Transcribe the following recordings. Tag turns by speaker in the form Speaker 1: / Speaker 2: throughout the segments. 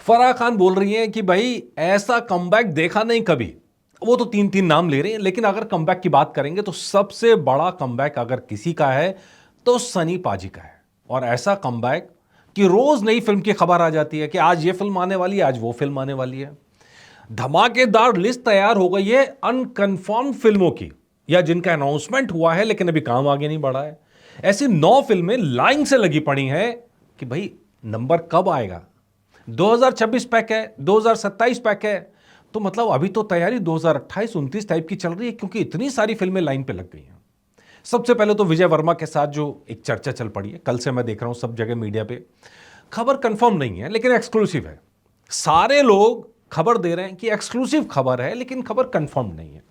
Speaker 1: फराह खान बोल रही हैं कि भाई ऐसा कमबैक देखा नहीं कभी। वो तो तीन तीन नाम ले रहे हैं, लेकिन अगर कमबैक की बात करेंगे तो सबसे बड़ा कमबैक अगर किसी का है तो सनी पाजी का है। और ऐसा कमबैक कि रोज नई फिल्म की खबर आ जाती है कि आज ये फिल्म आने वाली है, आज वो फिल्म आने वाली है। धमाकेदार लिस्ट तैयार हो गई है अनकंफर्म फिल्मों की, या जिनका अनाउंसमेंट हुआ है लेकिन अभी काम आगे नहीं बढ़ा है। ऐसी 9 फिल्में लाइन से लगी पड़ी हैं कि भाई नंबर कब आएगा। 2026 पैक है, 2027 पैक है, तो मतलब अभी तो तैयारी 2028-29 टाइप की चल रही है, क्योंकि इतनी सारी फिल्में लाइन पे लग गई हैं। सबसे पहले तो विजय वर्मा के साथ जो एक चर्चा चल पड़ी है, कल से मैं देख रहा हूं सब जगह मीडिया पे। खबर कंफर्म नहीं है लेकिन एक्सक्लूसिव है। सारे लोग खबर दे रहे हैं कि एक्सक्लूसिव खबर है लेकिन खबर कंफर्म नहीं है।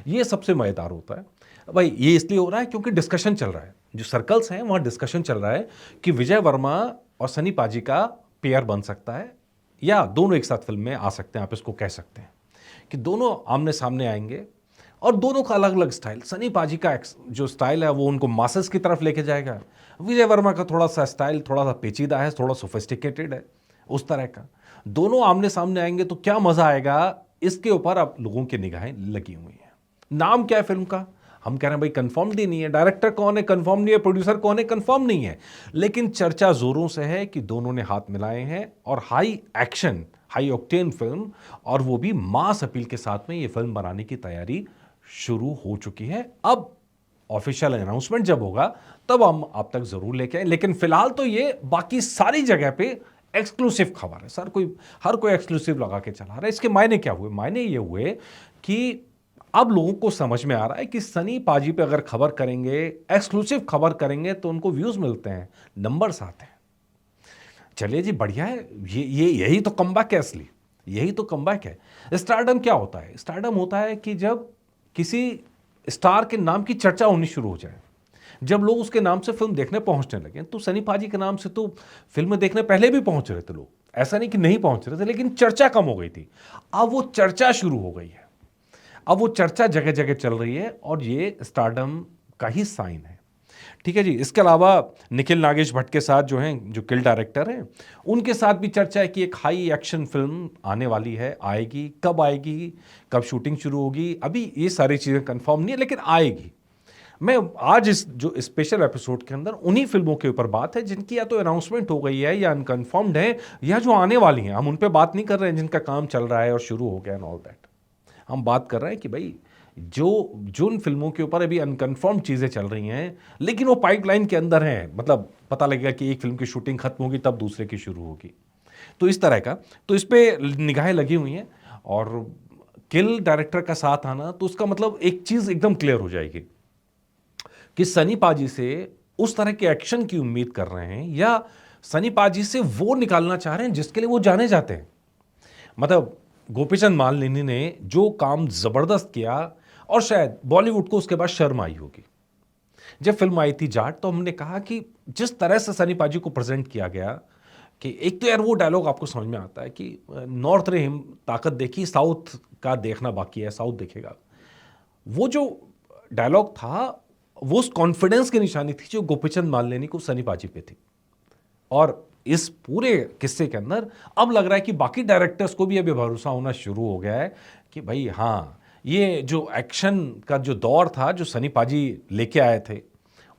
Speaker 1: ये सबसे मजेदार होता है भाई। ये इसलिए हो रहा है क्योंकि डिस्कशन चल रहा है, जो सर्कल्स हैं वहां डिस्कशन चल रहा है कि विजय वर्मा और सनी पाजी का पेयर बन सकता है, या दोनों एक साथ फिल्म में आ सकते हैं। आप इसको कह सकते हैं कि दोनों आमने सामने आएंगे और दोनों का अलग अलग स्टाइल। सनी पाजी का जो स्टाइल है वो उनको मासेस की तरफ लेके जाएगा। विजय वर्मा का थोड़ा सा स्टाइल थोड़ा सा पेचीदा है, थोड़ा सोफिस्टिकेटेड है, उस तरह का। दोनों आमने सामने आएंगे तो क्या मजा आएगा, इसके ऊपर अब लोगों की निगाहें लगी हुई हैं। नाम क्या है फिल्म का, हम कह रहे हैं भाई कंफर्म ही नहीं है। डायरेक्टर कौन है कंफर्म नहीं है, प्रोड्यूसर कौन है कंफर्म नहीं है। लेकिन चर्चा जोरों से है कि दोनों ने हाथ मिलाए हैं और high action high octane film, और वो भी मास अपील के साथ में ये फिल्म बनाने की तैयारी शुरू हो चुकी है। अब ऑफिशियल अनाउंसमेंट जब होगा तब हम आप तक जरूर लेके आए, लेकिन फिलहाल तो ये बाकी सारी जगह पे एक्सक्लूसिव खबर है। हर कोई एक्सक्लूसिव लगा के चला रहा है। इसके मायने क्या हुए? मायने ये हुए कि अब लोगों को समझ में आ रहा है कि सनी पाजी पे अगर खबर करेंगे, एक्सक्लूसिव खबर करेंगे, तो उनको व्यूज मिलते हैं, नंबर्स आते हैं। चलिए जी, बढ़िया है। ये यही तो कमबैक है असली, यही तो कमबैक है। स्टारडम क्या होता है? स्टारडम होता है कि जब किसी स्टार के नाम की चर्चा होनी शुरू हो जाए, जब लोग उसके नाम से फिल्म देखने पहुंचने लगे। तो सनी पाजी के नाम से तो फिल्म देखने पहले भी पहुंच रहे थे लोग, ऐसा नहीं कि नहीं पहुंच रहे थे, लेकिन चर्चा कम हो गई थी। अब वो चर्चा शुरू हो गई है, अब वो चर्चा जगह जगह चल रही है, और ये स्टारडम का ही साइन है। ठीक है जी। इसके अलावा निखिल नागेश भट्ट के साथ जो हैं, जो किल डायरेक्टर हैं, उनके साथ भी चर्चा है कि एक हाई एक्शन फिल्म आने वाली है। आएगी, कब शूटिंग शुरू होगी, अभी ये सारी चीज़ें कंफर्म नहीं है, लेकिन आएगी। मैं आज इस जो स्पेशल एपिसोड के अंदर उन्हीं फिल्मों के ऊपर बात है जिनकी या तो अनाउंसमेंट हो गई है या अनकन्फर्म्ड है, या जो आने वाली हैं। हम उन पे बात नहीं कर रहे हैं जिनका काम चल रहा है और शुरू हो गया एंड ऑल दैट। हम बात कर रहे हैं कि भाई जो जिन फिल्मों के ऊपर अभी अनकन्फर्म चीज़ें चल रही हैं, लेकिन वो पाइपलाइन के अंदर हैं। मतलब पता लगेगा कि एक फिल्म की शूटिंग खत्म होगी तब दूसरे की शुरू होगी, तो इस तरह का। तो इस पे निगाहें लगी हुई हैं, और किल डायरेक्टर का साथ आना तो उसका मतलब एक चीज़ एकदम क्लियर हो जाएगी कि सनी पाजी से उस तरह के एक्शन की उम्मीद कर रहे हैं, या सनी पाजी से वो निकालना चाह रहे हैं जिसके लिए वो जाने जाते हैं। मतलब गोपीचंद मालिनी ने जो काम जबरदस्त किया, और शायद बॉलीवुड को उसके बाद शर्म आई होगी। जब फिल्म आई थी जाट, तो हमने कहा कि जिस तरह से सनी पाजी को प्रेजेंट किया गया, कि एक तो यार वो डायलॉग आपको समझ में आता है कि नॉर्थ ने हिम ताकत देखी, साउथ का देखना बाकी है, साउथ देखेगा। वो जो डायलॉग था, वो उस कॉन्फिडेंस की निशानी थी जो गोपीचंद मालिनी को सनी पाजी पे थी। और इस पूरे किस्से के अंदर अब लग रहा है कि बाकी डायरेक्टर्स को भी अभी भरोसा होना शुरू हो गया है कि भाई हाँ, ये जो एक्शन का जो दौर था जो सनी पाजी लेके आए थे,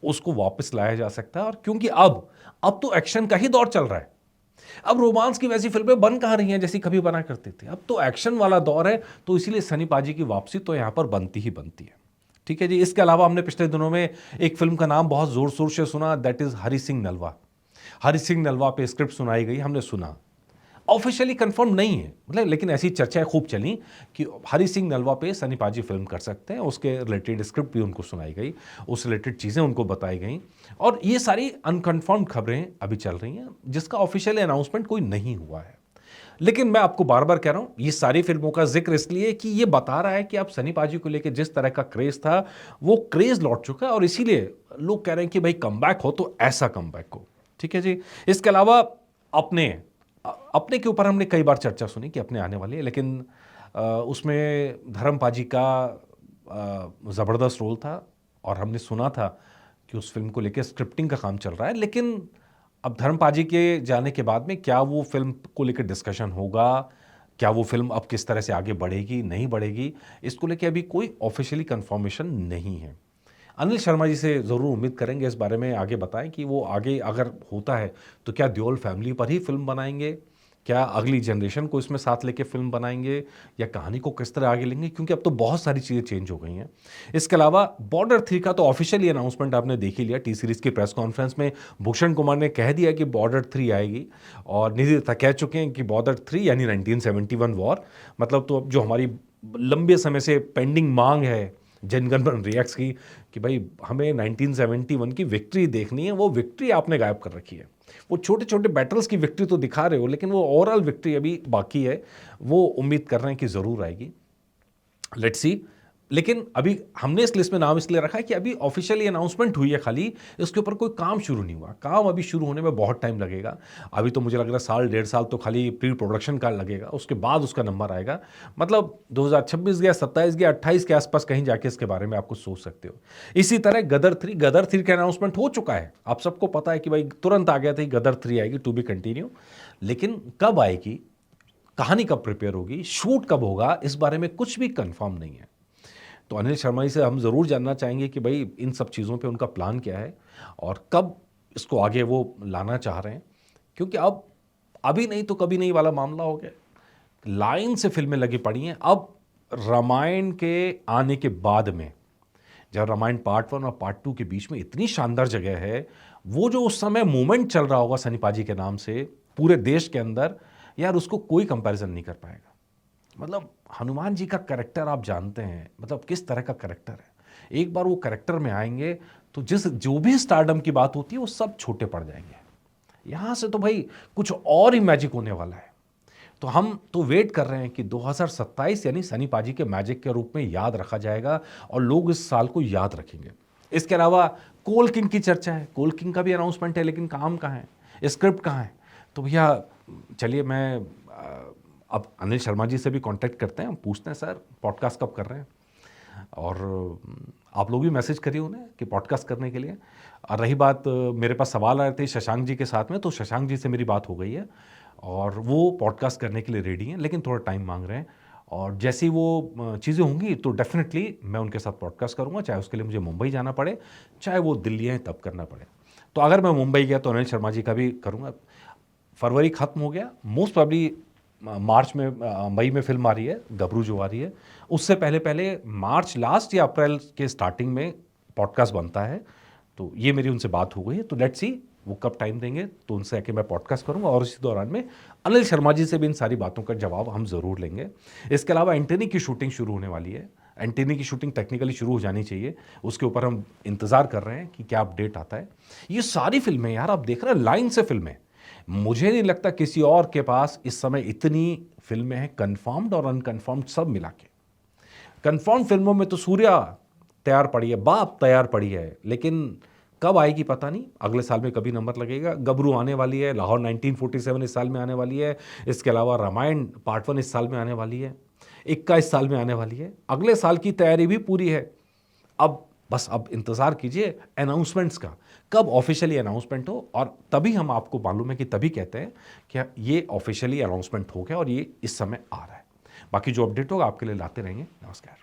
Speaker 1: उसको वापस लाया जा सकता है। और क्योंकि अब तो एक्शन का ही दौर चल रहा है। अब रोमांस की वैसी फिल्में बन कहाँ रही हैं जैसी कभी बना करती थी, अब तो एक्शन वाला दौर है। तो इसीलिए सनी पाजी की वापसी तो यहां पर बनती ही बनती है। ठीक है जी। इसके अलावा हमने पिछले दिनों में एक फिल्म का नाम बहुत जोर शोर से सुना, दैट इज हरि सिंह नलवा। हरि सिंह नलवा पे स्क्रिप्ट सुनाई गई, हमने सुना। ऑफिशियली कंफर्म नहीं है मतलब, लेकिन ऐसी चर्चाएं खूब चली कि हरि सिंह नलवा पे सनी पाजी फिल्म कर सकते हैं। उसके रिलेटेड स्क्रिप्ट भी उनको सुनाई गई, उस रिलेटेड चीज़ें उनको बताई गई। और ये सारी अनकन्फर्म्ड खबरें अभी चल रही हैं जिसका ऑफिशियल अनाउंसमेंट कोई नहीं हुआ है। लेकिन मैं आपको बार बार कह रहा हूं, ये सारी फिल्मों का जिक्र इसलिए कि ये बता रहा है कि आप सनी पाजी को लेकर जिस तरह का क्रेज था, वो क्रेज लौट चुका है। और इसीलिए लोग कह रहे हैं कि भाई कमबैक हो तो ऐसा कमबैक हो। ठीक है जी। इसके अलावा अपने अपने के ऊपर हमने कई बार चर्चा सुनी कि अपने आने वाली है, लेकिन उसमें धर्म पाजी का ज़बरदस्त रोल था, और हमने सुना था कि उस फिल्म को लेकर स्क्रिप्टिंग का काम चल रहा है। लेकिन अब धर्मपाजी के जाने के बाद में क्या वो फिल्म को लेकर डिस्कशन होगा, क्या वो फिल्म अब किस तरह से आगे बढ़ेगी नहीं बढ़ेगी, इसको लेके अभी कोई ऑफिशियली कंफर्मेशन नहीं है। अनिल शर्मा जी से ज़रूर उम्मीद करेंगे इस बारे में आगे बताएं कि वो आगे अगर होता है तो क्या देओल फैमिली पर ही फिल्म बनाएंगे, क्या अगली जनरेशन को इसमें साथ लेके फिल्म बनाएंगे, या कहानी को किस तरह आगे लेंगे, क्योंकि अब तो बहुत सारी चीज़ें चेंज हो गई हैं। इसके अलावा बॉर्डर 3 का तो ऑफिशियली अनाउंसमेंट आपने देख ही लिया। टी सीरीज़ की प्रेस कॉन्फ्रेंस में भूषण कुमार ने कह दिया कि बॉर्डर 3 आएगी, और निधि दत्ता कह चुके हैं कि बॉर्डर 3 यानी 1971 वॉर, मतलब तो अब जो हमारी लंबे समय से पेंडिंग मांग है जनगण मन रिएक्ट्स की कि भाई हमें 1971 की विक्ट्री देखनी है, वो विक्ट्री आपने गायब कर रखी है। वो छोटे छोटे बैटल्स की विक्ट्री तो दिखा रहे हो, लेकिन वो ओवरऑल विक्ट्री अभी बाकी है, वो उम्मीद कर रहे हैं कि ज़रूर आएगी। Let's see. लेकिन अभी हमने इस लिस्ट में नाम इसलिए रखा है कि अभी ऑफिशियली अनाउंसमेंट हुई है, खाली इसके ऊपर कोई काम शुरू नहीं हुआ। काम अभी शुरू होने में बहुत टाइम लगेगा। अभी तो मुझे लग रहा है साल 1.5 साल तो खाली प्री प्रोडक्शन का लगेगा, उसके बाद उसका नंबर आएगा। मतलब 2026 गया, 27 गया, 28 के आसपास कहीं जाके इसके बारे में आप कुछ सोच सकते हो। इसी तरह गदर 3 का अनाउंसमेंट हो चुका है, आप सबको पता है कि भाई तुरंत आ गया था गदर 3 आएगी, टू बी कंटिन्यू। लेकिन कब आएगी, कहानी कब प्रिपेयर होगी, शूट कब होगा, इस बारे में कुछ भी कंफर्म नहीं है। तो अनिल शर्मा जी से हम ज़रूर जानना चाहेंगे कि भाई इन सब चीज़ों पे उनका प्लान क्या है और कब इसको आगे वो लाना चाह रहे हैं, क्योंकि अब अभी नहीं तो कभी नहीं वाला मामला हो गया। लाइन से फिल्में लगी पड़ी हैं। अब रामायण के आने के बाद में, जब रामायण पार्ट 1 और पार्ट 2 के बीच में इतनी शानदार जगह है, वो जो उस समय मूवमेंट चल रहा होगा सनी पाजी के नाम से पूरे देश के अंदर, यार उसको कोई कंपैरिजन नहीं कर पाएगा। मतलब हनुमान जी का कैरेक्टर आप जानते हैं, मतलब किस तरह का कैरेक्टर है। एक बार वो कैरेक्टर में आएंगे तो जो भी स्टारडम की बात होती है वो सब छोटे पड़ जाएंगे। यहां से तो भाई कुछ और ही मैजिक होने वाला है। तो हम तो वेट कर रहे हैं कि 2027 यानी सनी पाजी के मैजिक के रूप में याद रखा जाएगा और लोग इस साल को याद रखेंगे। इसके अलावा कोल किंग की चर्चा है, कोल किंग का भी अनाउंसमेंट है, लेकिन काम कहाँ है, स्क्रिप्ट कहाँ है। तो भैया चलिए, मैं अब अनिल शर्मा जी से भी कांटेक्ट करते हैं, हम पूछते हैं सर पॉडकास्ट कब कर रहे हैं, और आप लोग भी मैसेज करिए उन्हें कि पॉडकास्ट करने के लिए। और रही बात, मेरे पास सवाल आए थे शशांक जी के साथ में, तो शशांक जी से मेरी बात हो गई है और वो पॉडकास्ट करने के लिए रेडी हैं, लेकिन थोड़ा टाइम मांग रहे हैं। और जैसी वो चीज़ें होंगी तो डेफिनेटली मैं उनके साथ पॉडकास्ट करूँगा, चाहे उसके लिए मुझे मुंबई जाना पड़े, चाहे वो दिल्ली हैं तब करना पड़े। तो अगर मैं मुंबई गया तो अनिल शर्मा जी का भी करूँगा। फरवरी ख़त्म हो गया, मोस्ट प्रॉब्ली मार्च में, मई में फिल्म आ रही है गबरू जो आ रही है, उससे पहले पहले मार्च लास्ट या अप्रैल के स्टार्टिंग में पॉडकास्ट बनता है। तो ये मेरी उनसे बात हो गई है, तो लेट्स सी वो कब टाइम देंगे, तो उनसे आके मैं पॉडकास्ट करूंगा और इसी दौरान में अनिल शर्मा जी से भी इन सारी बातों का जवाब हम ज़रूर लेंगे। इसके अलावा एंटनी की शूटिंग शुरू होने वाली है। एंटनी की शूटिंग टेक्निकली शुरू हो जानी चाहिए, उसके ऊपर हम इंतज़ार कर रहे हैं कि क्या अपडेट आता है। ये सारी फिल्में यार आप देख रहे हैं, लाइन से फिल्में। मुझे नहीं लगता किसी और के पास इस समय इतनी फिल्में हैं, कंफर्म्ड और अनकंफर्म्ड सब मिला के। कंफर्म फिल्मों में तो सूर्या तैयार पड़ी है, बाप तैयार पड़ी है, लेकिन कब आएगी पता नहीं। अगले साल में कभी नंबर लगेगा। गबरू आने वाली है, लाहौर 1947 इस साल में आने वाली है, इसके अलावा रामायण पार्ट 1 इस साल में आने वाली है, इक्का इस साल में आने वाली है, अगले साल की तैयारी भी पूरी है। अब बस अब इंतज़ार कीजिए अनाउंसमेंट्स का, कब ऑफिशियली अनाउंसमेंट हो, और तभी हम आपको मालूम है कि तभी कहते हैं कि ये ऑफिशियली अनाउंसमेंट हो गया और ये इस समय आ रहा है। बाकी जो अपडेट होगा आपके लिए लाते रहेंगे। नमस्कार।